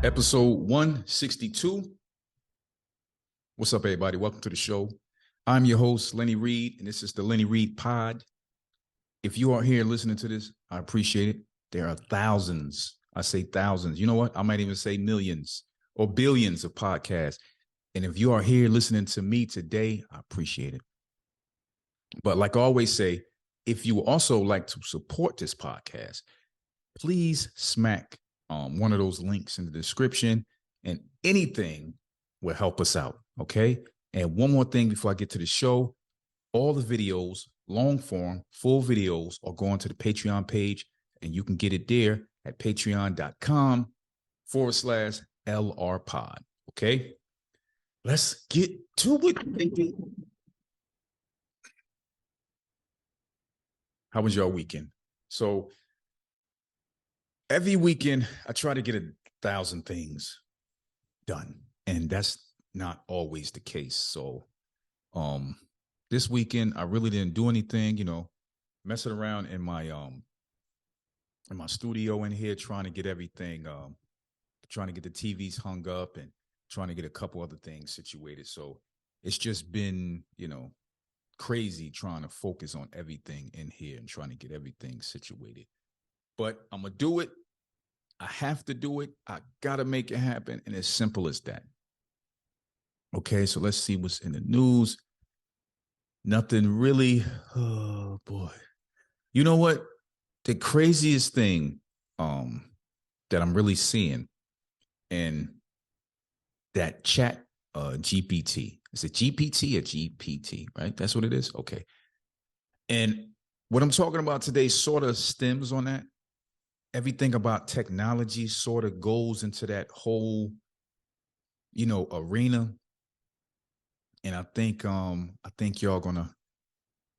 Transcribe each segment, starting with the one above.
Episode 162. What's up, everybody? Welcome to the show. I'm your host, Lenny Reed, and this is the Lenny Reed Pod. If you are here listening to this, I appreciate it. There are thousands, I say thousands. You know what? I might even say millions or billions of podcasts. And if you are here listening to me today, I appreciate it. But like I always say, if you also like to support this podcast, please smack one of those links in the description, and anything will help us out. Okay. And one more thing before I get to the show, all the videos, long form, full videos are going to the Patreon page, and you can get it there at patreon.com/LRpod. Okay. Let's get to it. How was your weekend? So every weekend, I try to get 1,000 things done, and that's not always the case. So this weekend, I really didn't do anything, messing around in my studio in here, trying to get everything, trying to get the TVs hung up and trying to get a couple other things situated. So it's just been, crazy trying to focus on everything in here and trying to get everything situated. But I'm going to do it. I have to do it. I got to make it happen. And it's simple as that. Okay, so let's see what's in the news. Nothing really. Oh, boy. You know what? The craziest thing that I'm really seeing in that chat GPT. Is it GPT or GPT, right? That's what it is? Okay. And what I'm talking about today sort of stems on that. Everything about technology sort of goes into that whole, arena. And I think y'all gonna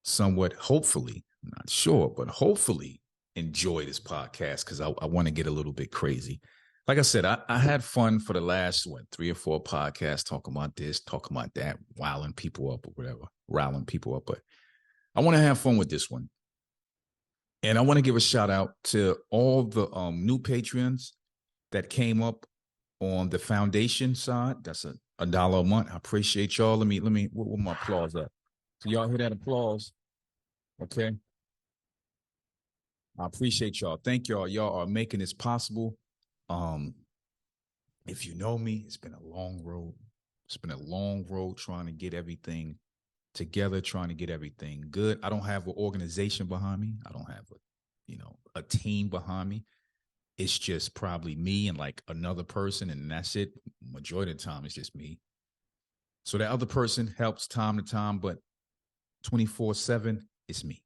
somewhat, hopefully, I'm not sure, but hopefully enjoy this podcast, because I want to get a little bit crazy. Like I said, I had fun for the last 3 or 4 podcasts, talking about this, talking about that, riling people up or whatever, but I want to have fun with this one. And I want to give a shout out to all the new Patreons that came up on the foundation side. That's $1 a month. I appreciate y'all. Let me, what my applause up? So y'all hear that applause? Okay. I appreciate y'all. Thank y'all. Y'all are making this possible. If you know me, it's been a long road. It's been a long road trying to get everything together, trying to get everything good. I don't have an organization behind me. I don't have a team behind me. It's just probably me and like another person, and that's it. Majority of the time, it's just me. So that other person helps time to time, but 24/7, it's me.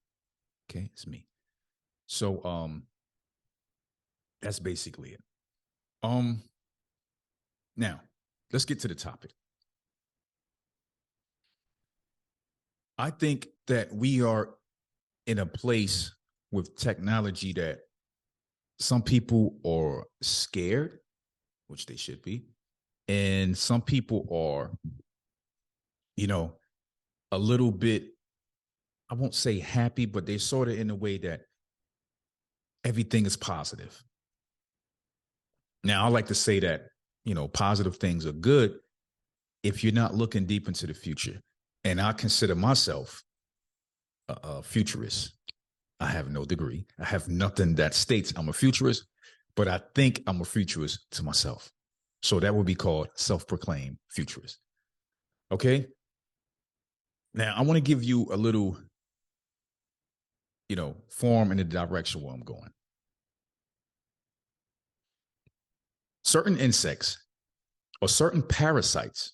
Okay, it's me. So that's basically it. Now let's get to the topic. I think that we are in a place with technology that some people are scared, which they should be, and some people are, a little bit, I won't say happy, but they're sort of in a way that everything is positive. Now, I like to say that, positive things are good if you're not looking deep into the future. And I consider myself a futurist. I have no degree. I have nothing that states I'm a futurist, but I think I'm a futurist to myself. So that would be called self-proclaimed futurist. Okay. Now I want to give you a little, form in the direction where I'm going. Certain insects or certain parasites,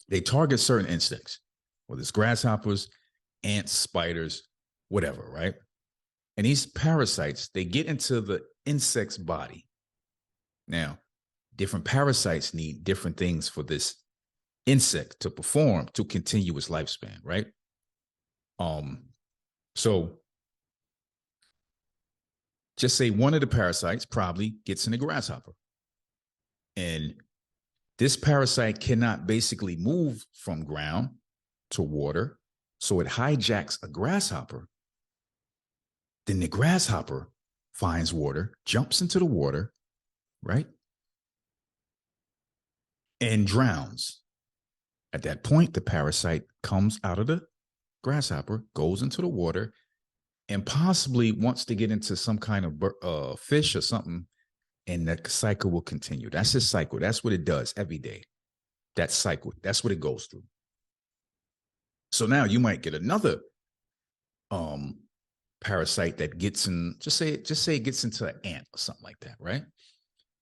they target certain insects, whether it's grasshoppers, ants, spiders, whatever, right? And these parasites, they get into the insect's body. Now, different parasites need different things for this insect to perform to continue its lifespan, right? So just say one of the parasites probably gets in a grasshopper. And this parasite cannot basically move from ground to water. So it hijacks a grasshopper. Then the grasshopper finds water, jumps into the water, right? and drowns. At that point, the parasite comes out of the grasshopper, goes into the water, and possibly wants to get into some kind of fish or something, and the cycle will continue. That's his cycle. That's what it does every day. That cycle. That's what it goes through. So now you might get another parasite that gets in, just say it gets into an ant or something like that, right?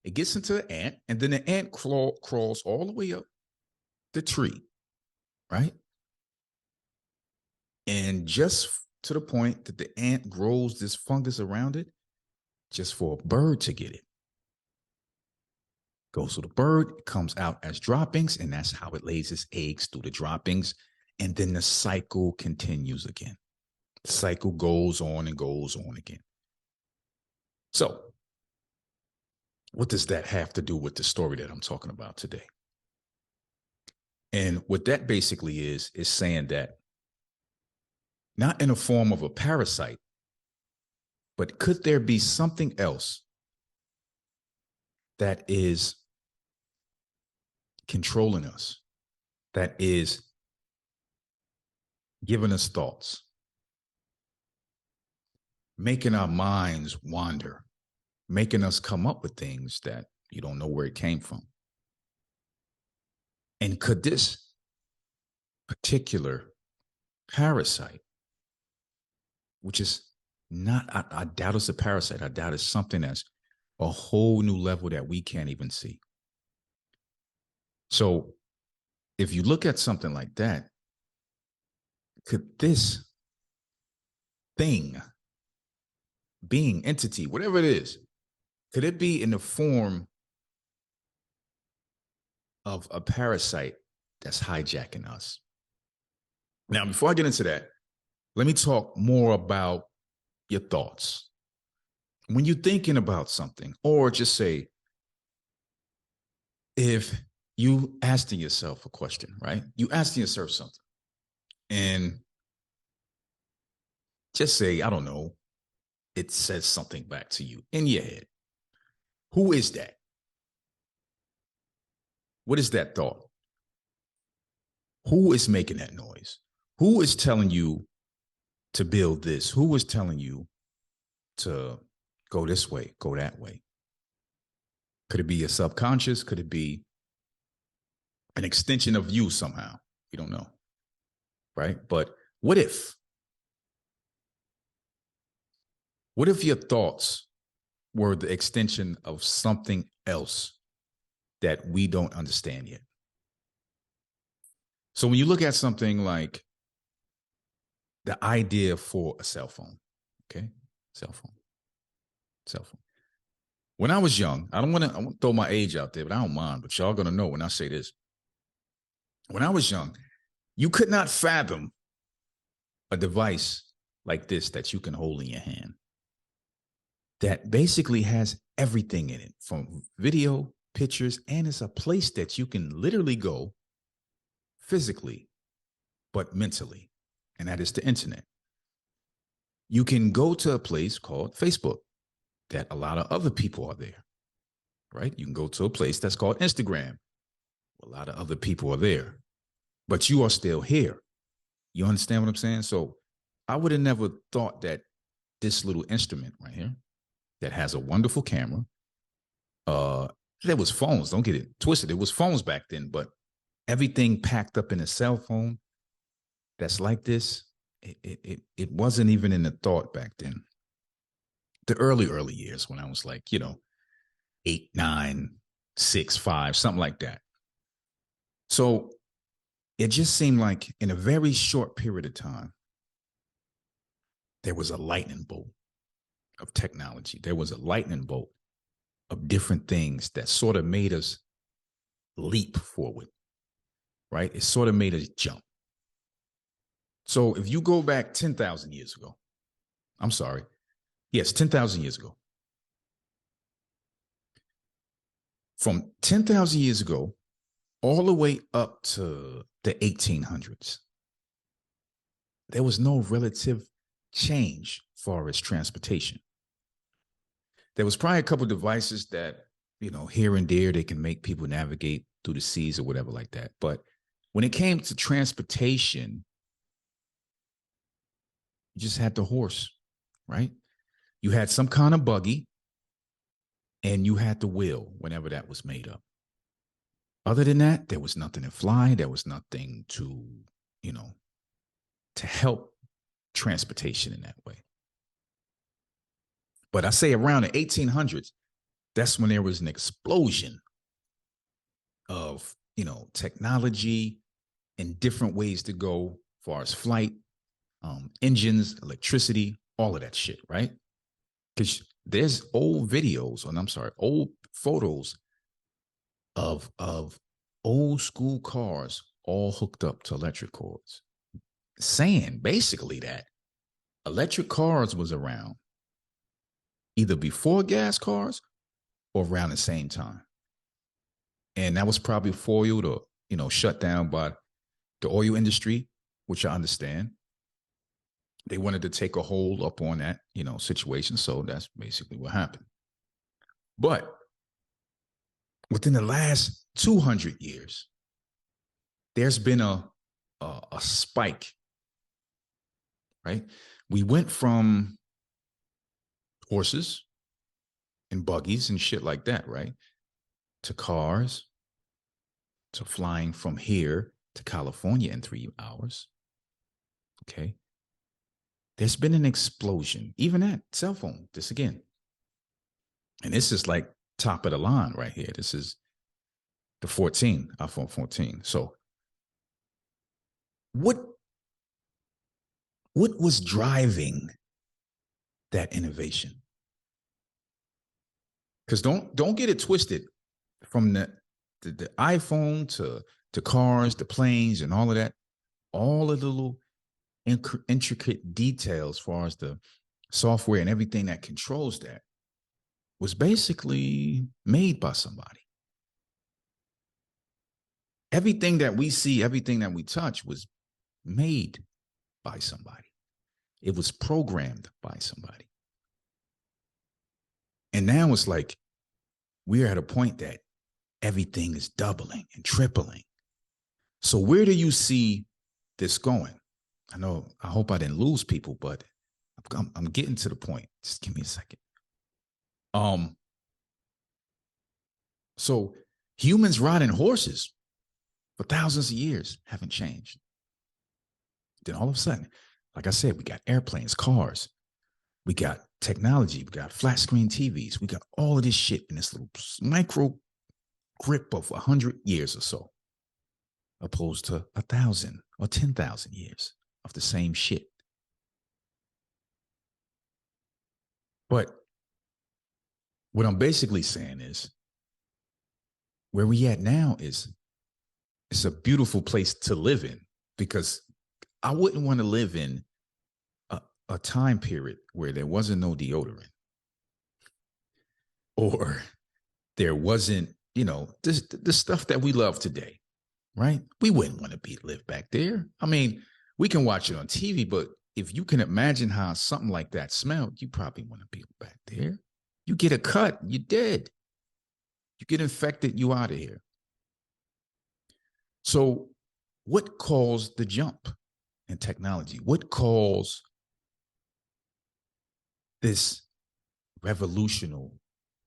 It gets into an ant, and then the ant crawls all the way up the tree, right? And just to the point that the ant grows this fungus around it, just for a bird to get it. Goes to the bird, comes out as droppings, and that's how it lays its eggs, through the droppings. And then the cycle continues again. The cycle goes on and goes on again. So, what does that have to do with the story that I'm talking about today? And what that basically is saying that not in a form of a parasite, but could there be something else that is controlling us, that is giving us thoughts, making our minds wander, making us come up with things that you don't know where it came from? And could this particular parasite, which is not, I doubt it's a parasite, I doubt it's something that's a whole new level that we can't even see. So if you look at something like that, could this thing, being, entity, whatever it is, could it be in the form of a parasite that's hijacking us? Now, before I get into that, let me talk more about your thoughts. When you're thinking about something, or just say, if you asking yourself a question, right? You asking yourself something, and just say, I don't know, it says something back to you in your head. Who is that? What is that thought? Who is making that noise? Who is telling you to build this? Who is telling you to go this way, go that way? Could it be your subconscious? Could it be an extension of you somehow? You don't know, right? But what if your thoughts were the extension of something else that we don't understand yet? So when you look at something like the idea for a cell phone, okay? Cell phone. When I was young, I want to throw my age out there, but I don't mind, but y'all going to know when I say this. When I was young, you could not fathom a device like this that you can hold in your hand that basically has everything in it, from video, pictures, and it's a place that you can literally go physically, but mentally, and that is the internet. You can go to a place called Facebook that a lot of other people are there, right? You can go to a place that's called Instagram. A lot of other people are there, but you are still here. You understand what I'm saying? So I would have never thought that this little instrument right here that has a wonderful camera, there was phones, don't get it twisted. It was phones back then, but everything packed up in a cell phone that's like this, it wasn't even in the thought back then. The early years when I was like, 8, 9, 6, 5, something like that. So it just seemed like in a very short period of time, there was a lightning bolt of technology. There was a lightning bolt of different things that sort of made us leap forward, right? It sort of made us jump. So if you go back 10,000 years ago, I'm sorry, yes, 10,000 years ago. From 10,000 years ago, all the way up to the 1800s, there was no relative change as far as transportation. There was probably a couple of devices that, here and there, they can make people navigate through the seas or whatever like that. But when it came to transportation, you just had the horse, right? You had some kind of buggy, and you had the wheel whenever that was made up. Other than that, there was nothing to fly. There was nothing to, to help transportation in that way. But I say around the 1800s, that's when there was an explosion of, technology and different ways to go as far as flight, engines, electricity, all of that shit, right? Because there's old photos of old school cars all hooked up to electric cords, saying basically that electric cars was around either before gas cars or around the same time. And that was probably foiled or, shut down by the oil industry, which I understand. They wanted to take a hold up on that, situation. So that's basically what happened. But within the last 200 years, there's been a spike, right? We went from horses and buggies and shit like that, right? To cars, to flying from here to California in 3 hours. Okay. There's been an explosion, even at cell phone, this again. And this is like top of the line right here. This is the iPhone 14. So what was driving that innovation? Because don't get it twisted, from the iPhone to cars, the planes, and all of that, all of the little intricate details as far as the software and everything that controls that was basically made by somebody. Everything that we see, everything that we touch was made by somebody. It was programmed by somebody. And now it's like we're at a point that everything is doubling and tripling. So where do you see this going? I hope I didn't lose people, but I'm getting to the point. Just give me a second. So humans riding horses for thousands of years haven't changed. Then all of a sudden, like I said, we got airplanes, cars, we got technology, we got flat screen TVs, we got all of this shit in this little micro grip of 100 years or so, opposed to 1,000 or 10,000 years of the same shit. But what I'm basically saying is, where we at now is, it's a beautiful place to live in, because I wouldn't want to live in a time period where there wasn't no deodorant, or there wasn't, the stuff that we love today, right? We wouldn't want to live back there. I mean, we can watch it on TV, but if you can imagine how something like that smelled, you probably want to be back there. You get a cut, you're dead. You get infected, you out of here. So what caused the jump in technology? What caused this revolutionary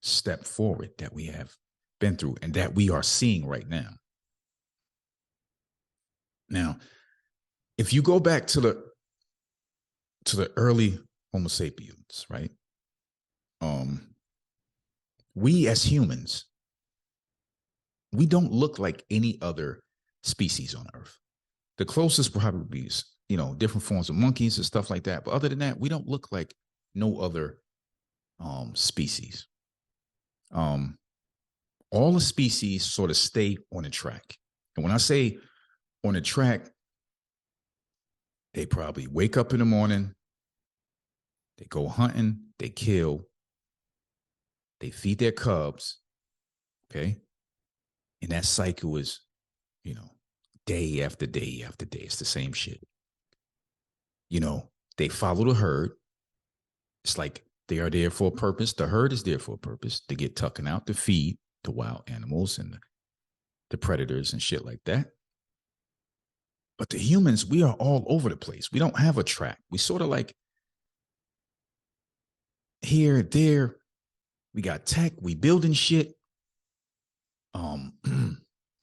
step forward that we have been through and that we are seeing right now? Now, if you go back to the early Homo sapiens, right? We as humans, we don't look like any other species on Earth. The closest probably is, different forms of monkeys and stuff like that. But other than that, we don't look like no other species. All the species sort of stay on a track. And when I say on a track, they probably wake up in the morning, they go hunting, they kill, they feed their cubs, okay? And that cycle is, day after day after day. It's the same shit. They follow the herd. It's like they are there for a purpose. The herd is there for a purpose, to get tucking out to feed the wild animals and the predators and shit like that. But the humans, we are all over the place. We don't have a track. We sort of like here, there. We got tech. We building shit.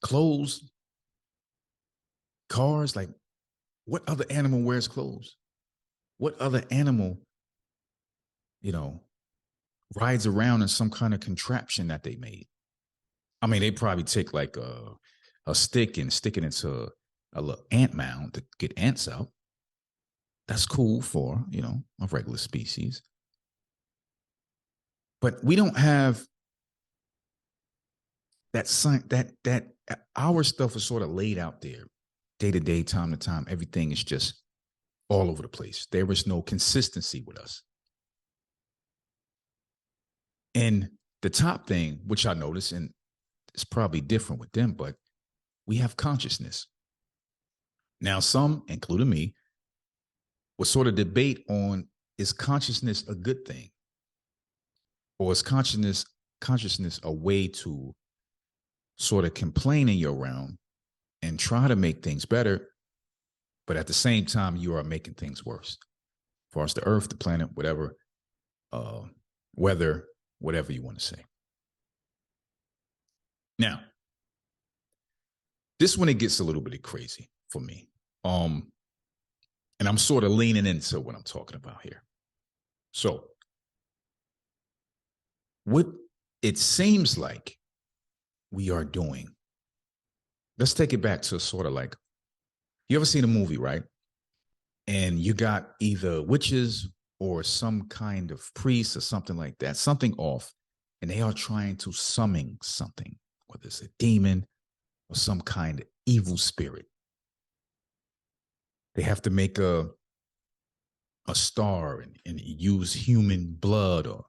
Clothes, cars. Like, what other animal wears clothes? What other animal, rides around in some kind of contraption that they made? I mean, they probably take like a stick and stick it into a little ant mound to get ants out. That's cool for, a regular species. But we don't have that our stuff is sort of laid out there day to day, time to time. Everything is just all over the place. There is no consistency with us. And the top thing, which I notice, and it's probably different with them, but we have consciousness. Now, some, including me, will sort of debate on, is consciousness a good thing? Or is consciousness a way to sort of complain in your realm and try to make things better, but at the same time, you are making things worse? As far as the earth, the planet, whatever, weather, whatever you want to say. Now, this one, it gets a little bit crazy for me. And I'm sort of leaning into what I'm talking about here. So, what it seems like we are doing, let's take it back to sort of like, you ever seen a movie, right? And you got either witches or some kind of priest or something like that, something off, and they are trying to summon something, whether it's a demon or some kind of evil spirit. They have to make a star and use human blood or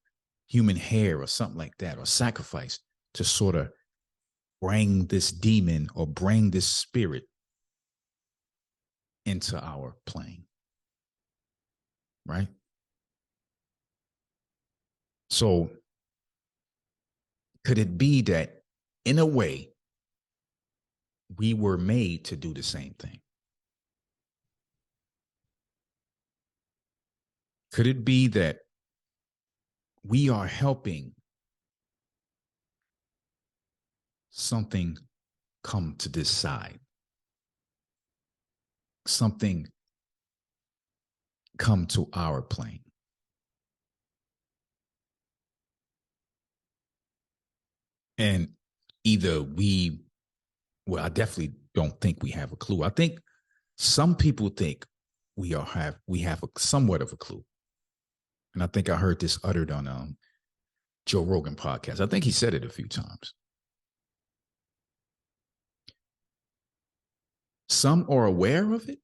human hair or something like that, or sacrifice to sort of bring this demon or bring this spirit into our plane. Right? So could it be that in a way we were made to do the same thing? Could it be that we are helping something come to this side? Something come to our plane? And either I definitely don't think we have a clue. I think some people think we have a somewhat of a clue. And I think I heard this uttered on Joe Rogan podcast. I think he said it a few times. Some are aware of it,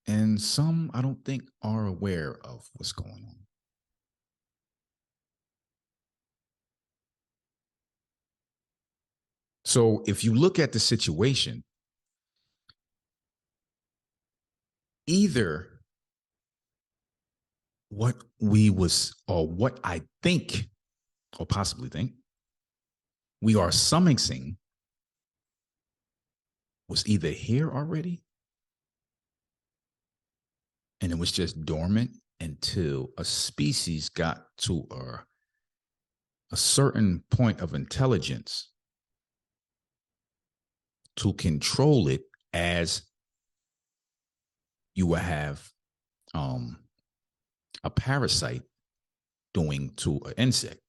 and some I don't think are aware of what's going on. So if you look at the situation, either what I think, or possibly think, we are summoning was either here already, and it was just dormant until a species got to a certain point of intelligence to control it, as you will have a parasite doing to an insect.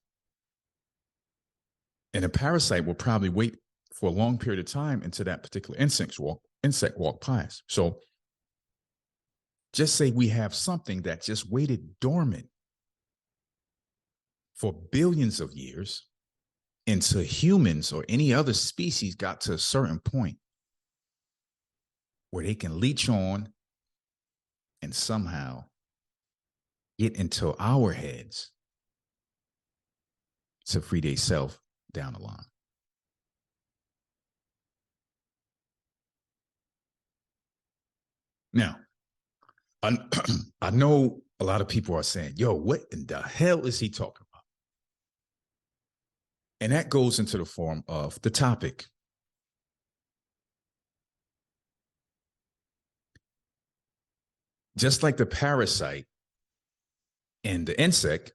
And a parasite will probably wait for a long period of time until that particular insect walk past. So just say we have something that just waited dormant for billions of years until humans or any other species got to a certain point where they can leech on and somehow get into our heads to free themselves down the line. Now, I know a lot of people are saying, yo, what in the hell is he talking about? And that goes into the form of the topic. Just like the parasite and the insect,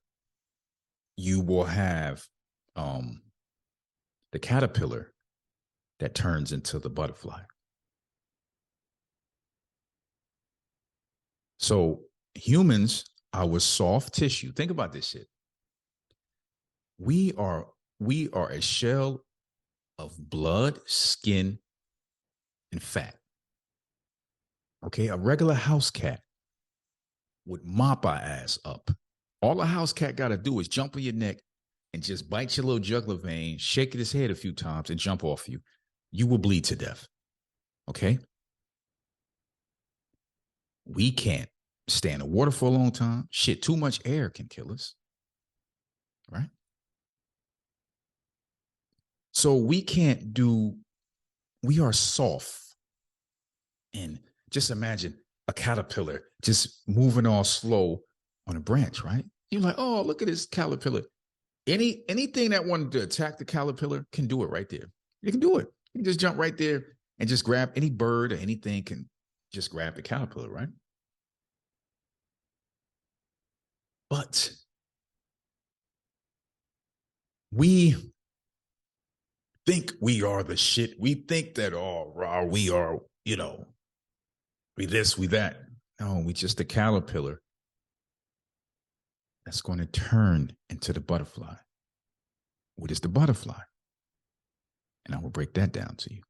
you will have the caterpillar that turns into the butterfly. So humans, our soft tissue. Think about this shit. We are a shell of blood, skin, and fat. Okay, a regular house cat would mop our ass up. All a house cat got to do is jump on your neck and just bite your little jugular vein, shake his head a few times, and jump off you. You will bleed to death. Okay? We can't stay in the water for a long time. Shit, too much air can kill us. Right? So we can't do, we are soft. And just imagine a caterpillar just moving all slow on a branch, right? You're like, oh, look at this caterpillar. Anything that wanted to attack the caterpillar can do it right there. You can do it. You can just jump right there and just grab any bird or anything can just grab the caterpillar, right? But we think we are the shit. We think that, oh, we are, we this, we that. No, we just a caterpillar that's going to turn into the butterfly. What is the butterfly? And I will break that down to you.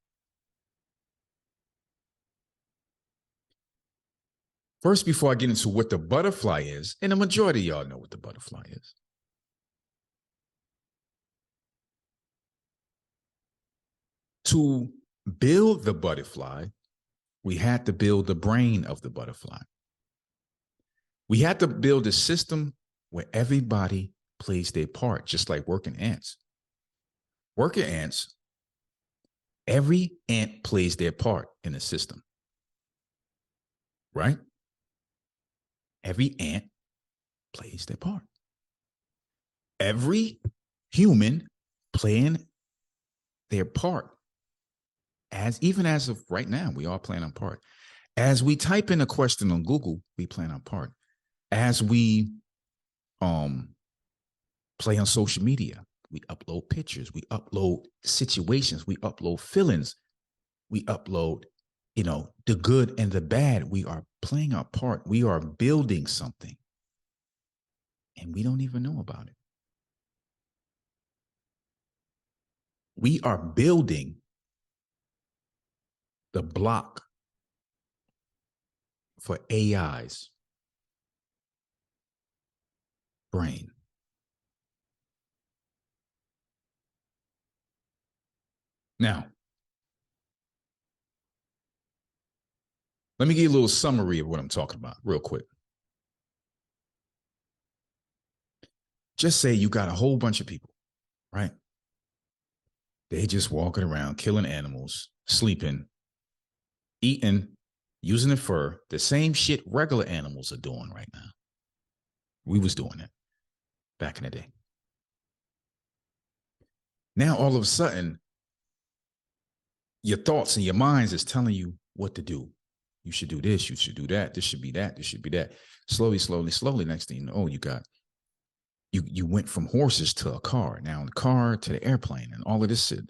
First, before I get into what the butterfly is, and the majority of y'all know what the butterfly is. To build the butterfly, we had to build the brain of the butterfly. We had to build a system where everybody plays their part, just like working ants. Working ants, every ant plays their part in the system, right? Every ant plays their part. Every human playing their part. Even as of right now, we all playing our part. As we type in a question on Google, we playing our part. As we play on social media, we upload pictures, we upload situations, we upload feelings, we upload, the good and the bad. We are playing our part. We are building something. And we don't even know about it. We are building the block for AI's brain. Now, let me give you a little summary of what I'm talking about real quick. Just say you got a whole bunch of people, right? They just walking around, killing animals, sleeping, eating, using the fur, the same shit regular animals are doing right now. We was doing it back in the day. Now, all of a sudden, your thoughts and your minds is telling you what to do. You should do this. You should do that. This should be that. This should be that. Slowly, slowly, slowly. Next thing you know, you went from horses to a car. Now, the car to the airplane and all of this shit.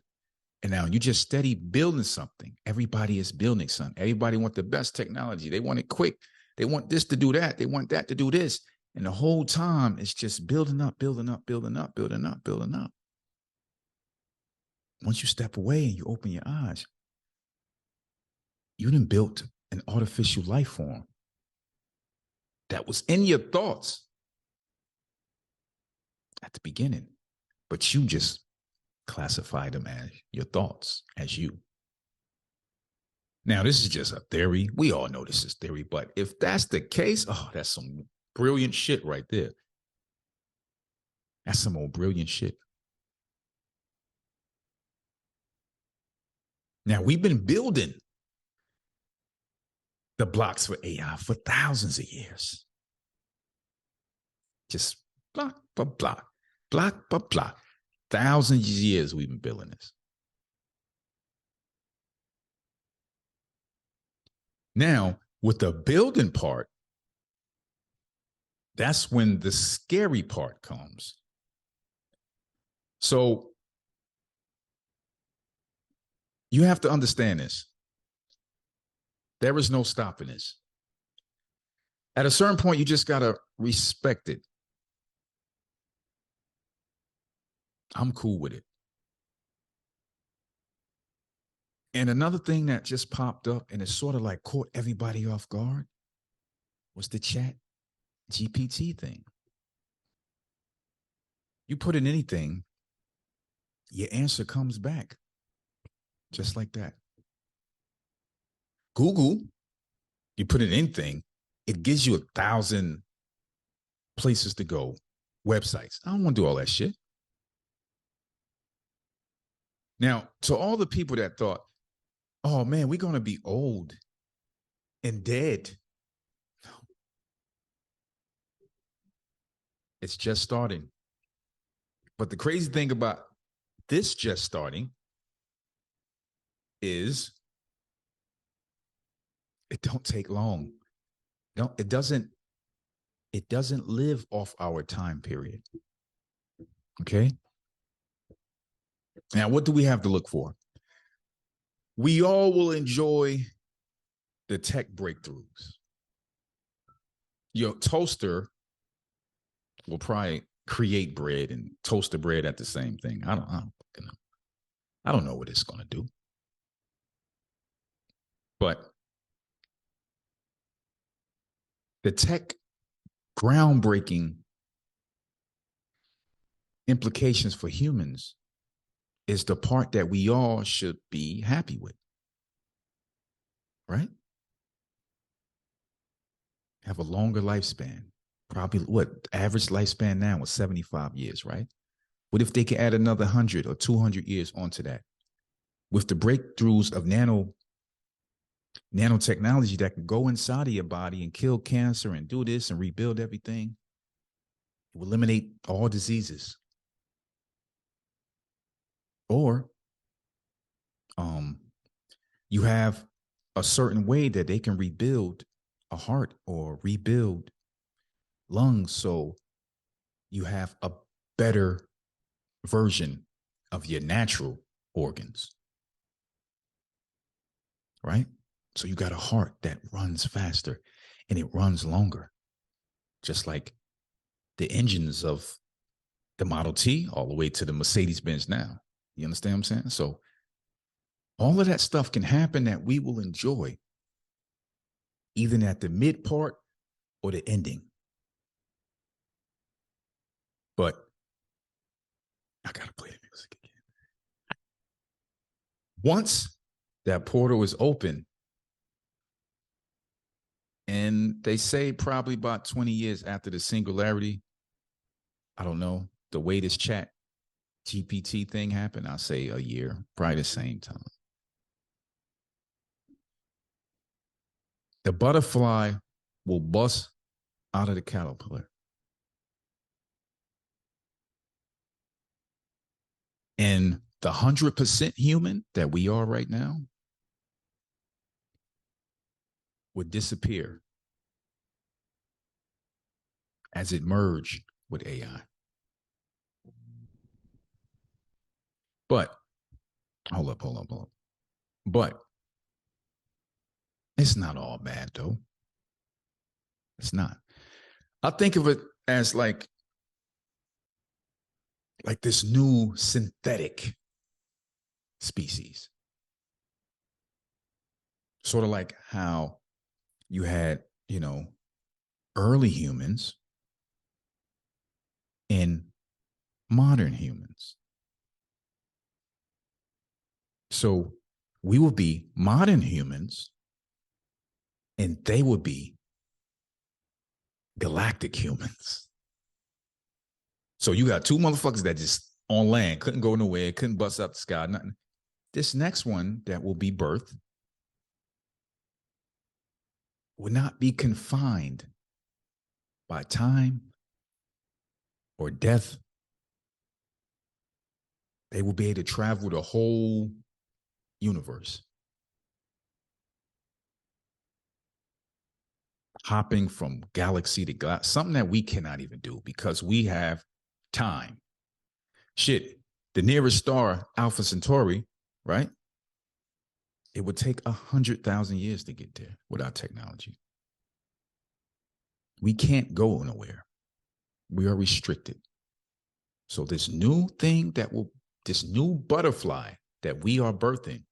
And now you just steady building something. Everybody is building something. Everybody want the best technology. They want it quick. They want this to do that. They want that to do this. And the whole time it's just building up, building up, building up, building up, building up. Once you step away and you open your eyes, you done built an artificial life form that was in your thoughts at the beginning, but you just classified them as your thoughts, as you. Now, this is just a theory. We all know this is theory, but if that's the case, oh, that's some brilliant shit right there. That's some old brilliant shit. Now, we've been building the blocks for AI for thousands of years. Just block by block, block by block. Thousands of years we've been building this. Now, with the building part, That's when the scary part comes. So you have to understand this. There is no stopping this. At a certain point, you just got to respect it. I'm cool with it. And another thing that just popped up and it sort of like caught everybody off guard was the chat GPT thing. You put in anything, your answer comes back just like that. Google, you put in anything, it gives you 1,000 places to go, websites. I don't want to do all that shit. Now, to all the people that thought, oh man, we're going to be old and dead. No. It's just starting. But the crazy thing about this just starting is it don't take long. No, it doesn't live off our time period. Okay? Now, what do we have to look for? We all will enjoy the tech breakthroughs. Your toaster will probably create bread and toast the bread at the same thing. I don't know what it's going to do. But the tech groundbreaking implications for humans is the part that we all should be happy with. Right? Have a longer lifespan. Probably what average lifespan now is 75 years, right? What if they could add another 100 or 200 years onto that? With the breakthroughs of nanotechnology that can go inside of your body and kill cancer and do this and rebuild everything, it will eliminate all diseases. Or you have a certain way that they can rebuild a heart or rebuild lungs, so you have a better version of your natural organs, right? So you got a heart that runs faster and it runs longer, just like the engines of the Model T all the way to the Mercedes-Benz now. You understand what I'm saying? So all of that stuff can happen that we will enjoy, either at the mid part or the ending. But I got to play the music again. Once that portal is open, and they say probably about 20 years after the singularity, I don't know, the way this chat GPT thing happened, I'll say a year, probably the same time. The butterfly will bust out of the caterpillar. And the 100% human that we are right now would disappear as it merged with AI. But hold up. But it's not all bad though. It's not. I think of it as like this new synthetic species. Sort of like how you had, early humans and modern humans. So we will be modern humans and they would be galactic humans. So you got two motherfuckers that just on land, couldn't go nowhere, couldn't bust up the sky, nothing. This next one that will be birthed will not be confined by time or death. They will be able to travel the whole universe. hopping from galaxy to galaxy, something that we cannot even do because we have time. Shit, the nearest star, Alpha Centauri, right? It would take 100,000 years to get there without technology. We can't go nowhere. We are restricted. So this new thing this new butterfly that we are birthing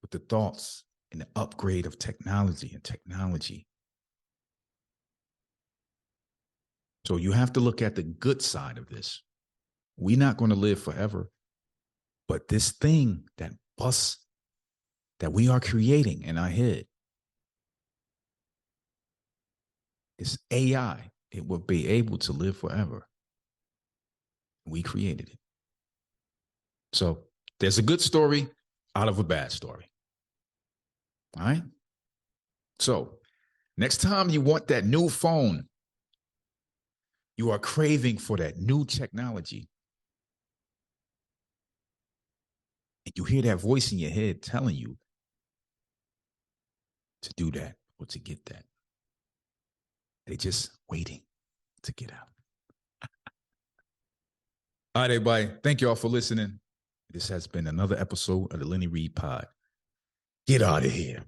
with the thoughts and the upgrade of technology. So you have to look at the good side of this. We're not going to live forever, but this thing that we are creating in our head, this AI, it will be able to live forever. We created it. So there's a good story out of a bad story. All right. So next time you want that new phone, you are craving for that new technology, and you hear that voice in your head telling you to do that or to get that. They're just waiting to get out. All right, everybody. Thank you all for listening. This has been another episode of the Lenny Reed Pod. Get out of here.